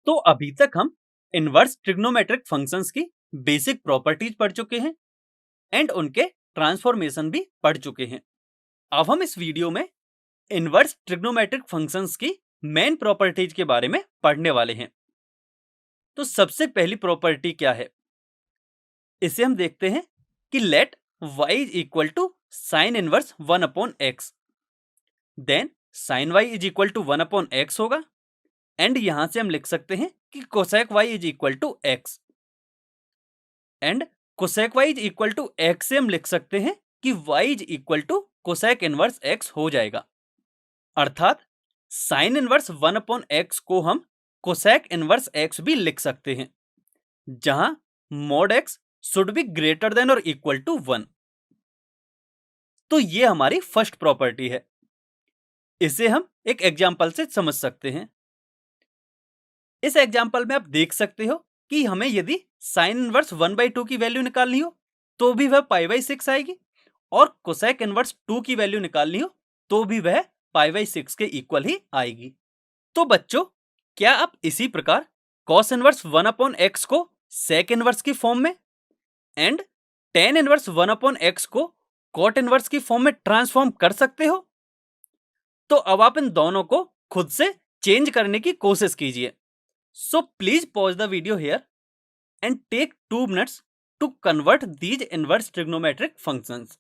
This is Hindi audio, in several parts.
तो अभी तक हम इनवर्स ट्रिग्नोमेट्रिक फंक्शंस की बेसिक प्रॉपर्टीज पढ़ चुके हैं एंड उनके ट्रांसफॉर्मेशन भी पढ़ चुके हैं। अब हम इस वीडियो में इनवर्स ट्रिग्नोमेट्रिक फंक्शंस की मेन प्रॉपर्टीज के बारे में पढ़ने वाले हैं। तो सबसे पहली प्रॉपर्टी क्या है, इसे हम देखते हैं कि let y is equal to sine inverse 1/x, then sine y is equal to 1/x होगा एंड यहां से हम लिख सकते हैं कि cosec y is equal to x, and cosec y is equal to x से हम लिख सकते हैं कि y is equal to cosec inverse x हो जाएगा। अर्थात साइन इनवर्स 1/x को हम कोसेक इनवर्स x भी लिख सकते हैं, जहां mod x should be greater than और इक्वल टू 1। तो ये हमारी फर्स्ट प्रॉपर्टी है। इसे हम एक एग्जांपल से समझ सकते हैं। इस एग्जांपल में आप देख सकते हो कि हमें यदि साइन इनवर्स 1/2 की वैल्यू निकालनी हो तो भी वह π/6 आएगी, और कोसेक इनवर्स 2 की वैल्यू निकालनी हो तो भी वह π/6 के इक्वल ही आएगी। तो बच्चों, क्या आप इसी प्रकार कॉस इनवर्स 1/x को सेक इनवर्स की फॉर्म में एंड टेन इनवर्स 1/x को कॉट इनवर्स की फॉर्म में ट्रांसफॉर्म कर सकते हो? तो अब आप इन दोनों को खुद से चेंज करने की कोशिश कीजिए। So please pause the video here and take 2 minutes to convert these inverse trigonometric functions.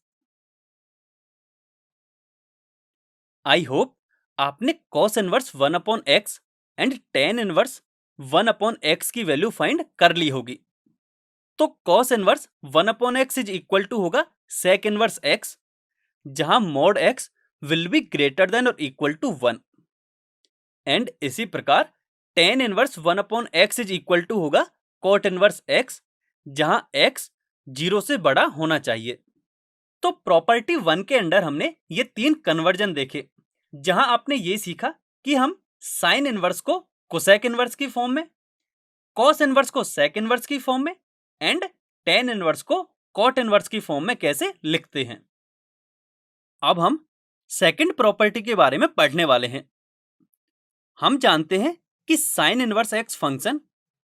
I hope आपने cos inverse 1/x and tan inverse 1/x की वैल्यू फाइंड कर ली होगी। तो cos inverse 1/x is equal to होगा सेक इनवर्स x, जहां mod x will be greater than और इक्वल टू 1, एंड इसी प्रकार tan inverse 1/x is equal to होगा कॉट इनवर्स x, जहां x 0 से बड़ा होना चाहिए। तो प्रॉपर्टी 1 के अंडर हमने ये 3 कन्वर्जन देखे, जहां आपने ये सीखा कि हम साइन इनवर्स को कोसेक इनवर्स की फॉर्म में, कॉस इनवर्स को सेक इनवर्स की फॉर्म में एंड टेन इनवर्स को कॉट इनवर्स की फॉर्म में कैसे लिखते हैं। अब हम सेकंड प्रॉपर्टी के बारे में पढ़ने वाले हैं। हम जानते हैं कि साइन इनवर्स एक्स फंक्शन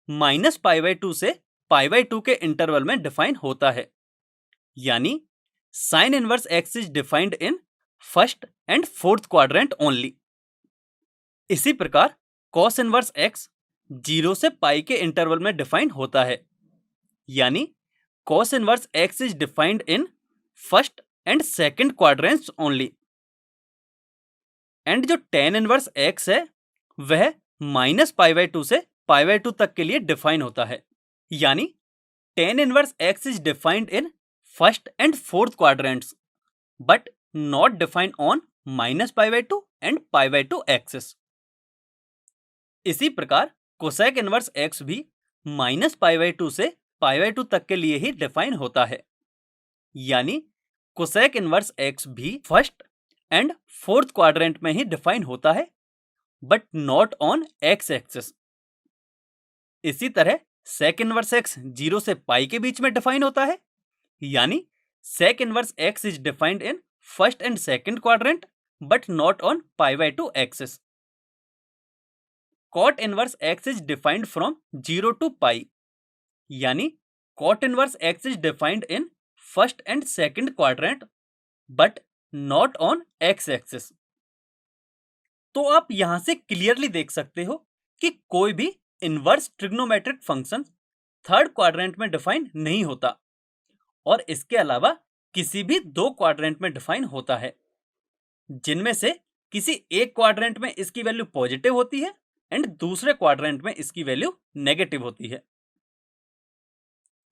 -π/2 से π/2 के इंटरवल में डिफाइन होता है, यानी sine inverse x is defined in first and fourth quadrant only. इसी प्रकार कॉस इनवर्स एक्स 0 से पाई के इंटरवल में डिफाइन होता है, यानी cos inverse x is defined in first and second quadrants only. And जो tan इनवर्स x है वह -π/2 से π/2 तक के लिए डिफाइन होता है, यानी tan inverse x is defined in first and fourth quadrants but not defined on -π/2 and π/2 axis. इसी प्रकार कोसेक इनवर्स x भी -π/2 से π/2 तक के लिए ही डिफाइन होता है, यानी कोसेक इनवर्स x भी फर्स्ट एंड फोर्थ क्वाड्रेंट में ही डिफाइन होता है but not on x axis. इसी तरह सेक इनवर्स x 0 से पाई के बीच में डिफाइन होता है, यानी sec inverse x is defined in first and second quadrant but not on π/2 axis. Cot inverse x is defined from 0 to pi, यानी cot inverse x is defined in first and second quadrant but not on x axis. तो आप यहां से क्लियरली देख सकते हो कि कोई भी inverse trigonometric function third quadrant में डिफाइन नहीं होता, और इसके अलावा किसी भी 2 क्वाड्रेंट में डिफाइन होता है, जिनमें से किसी एक क्वाड्रेंट में इसकी वैल्यू पॉजिटिव होती है एंड दूसरे क्वाड्रेंट में इसकी वैल्यू नेगेटिव होती है।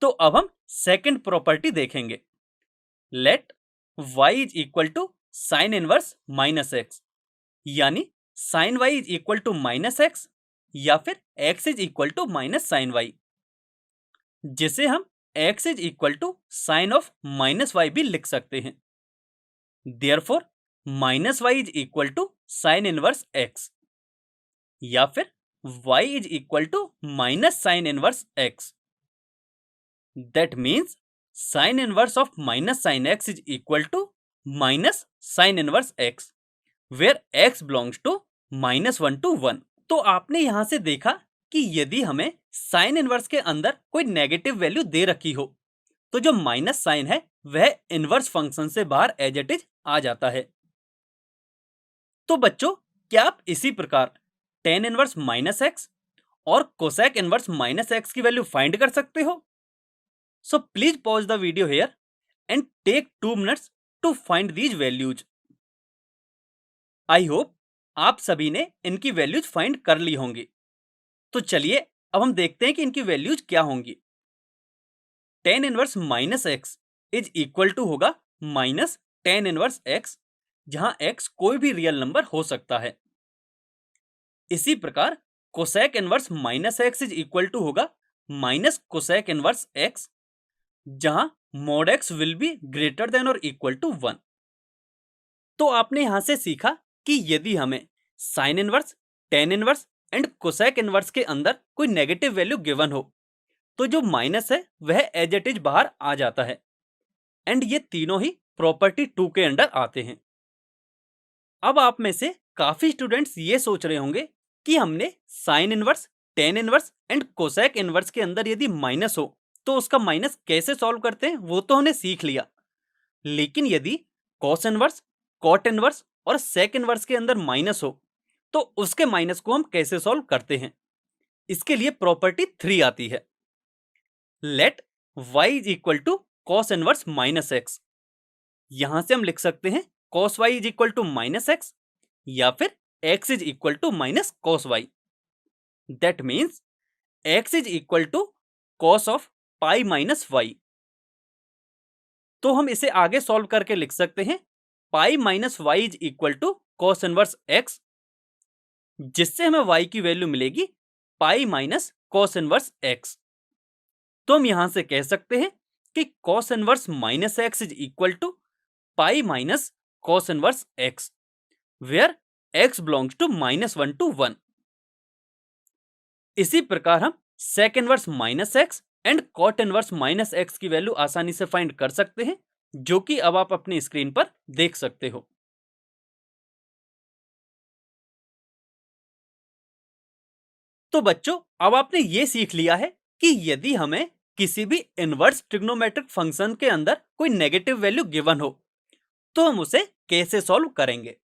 तो अब हम सेकंड प्रॉपर्टी देखेंगे। Let y is equal to sine inverse -x, यानी sine y is equal to -x या फिर x is equal to -sin y, जिसे हम x is equal to sine of -y भी लिख सकते हैं। Therefore -y is equal to sine inverse x, या फिर y is equal to -sin inverse x। That means sin inverse of -sin x is equal to -sin inverse x, where x belongs to -1 to 1। तो आपने यहां से देखा कि यदि हमें साइन इनवर्स के अंदर कोई नेगेटिव वैल्यू दे रखी हो तो जो माइनस साइन है वह इनवर्स फंक्शन से बाहर एज इट इज आ जाता है। तो बच्चों, क्या आप इसी प्रकार टेन इनवर्स माइनस एक्स और कोसेक इनवर्स माइनस एक्स की वैल्यू फाइंड कर सकते हो? So please pause the video here and take 2 minutes to find these values. I hope आप सभी ने इनकी वैल्यूज फाइंड कर ली होंगी। तो चलिए अब हम देखते हैं कि इनकी वैल्यूज क्या होंगी। Tan inverse minus x is equal to होगा माइनस टेन इनवर्स एक्स, जहां एक्स कोई भी रियल नंबर हो सकता है। इसी प्रकार cosec inverse minus x is equal to होगा माइनस कोसेक इनवर्स एक्स, जहां mod x will be greater than और इक्वल टू 1। तो आपने यहां से सीखा कि यदि हमें sine inverse, tan inverse and cosec inverse के अंदर कोई नेगेटिव वैल्यू गिवन हो तो जो माइनस है वह एज इट इज बाहर आ जाता है, एंड ये तीनों ही प्रॉपर्टी 2 के अंडर आते हैं। अब आप में से काफी स्टूडेंट्स ये सोच रहे होंगे कि हमने sign inverse, tan inverse and cosec inverse के अंदर यदि माइनस हो तो उसका माइनस कैसे सॉल्व करते हैं वो तो हमने सीख लिया, लेकिन यदि कॉस इनवर्स, कॉट इनवर्स और सेक इनवर्स के अंदर माइनस हो तो उसके माइनस को हम कैसे सॉल्व करते हैं? इसके लिए प्रॉपर्टी 3 आती है। Let y is equal to cos inverse minus x. यहां से हम लिख सकते हैं cos y is equal to minus x, या फिर x is equal to minus cos y. That means x is equal to cos of pi minus y. तो हम इसे आगे सॉल्व करके लिख सकते हैं pi minus y is equal to cos inverse x, जिससे हमें y की वैल्यू मिलेगी पाई माइनस कॉस इनवर्स एक्स। तो हम यहां से कह सकते हैं कि cos inverse minus x is equal to pi minus cos inverse x, where x belongs to -1 to 1। इसी प्रकार हम sec inverse minus x and cot inverse minus x की वैल्यू आसानी से फाइंड कर सकते हैं, जो कि अब आप अपनी स्क्रीन पर देख सकते हो। तो बच्चों, अब आपने ये सीख लिया है कि यदि हमें किसी भी इनवर्स ट्रिग्नोमेट्रिक फंक्शन के अंदर कोई नेगेटिव वैल्यू गिवन हो तो हम उसे कैसे सॉल्व करेंगे।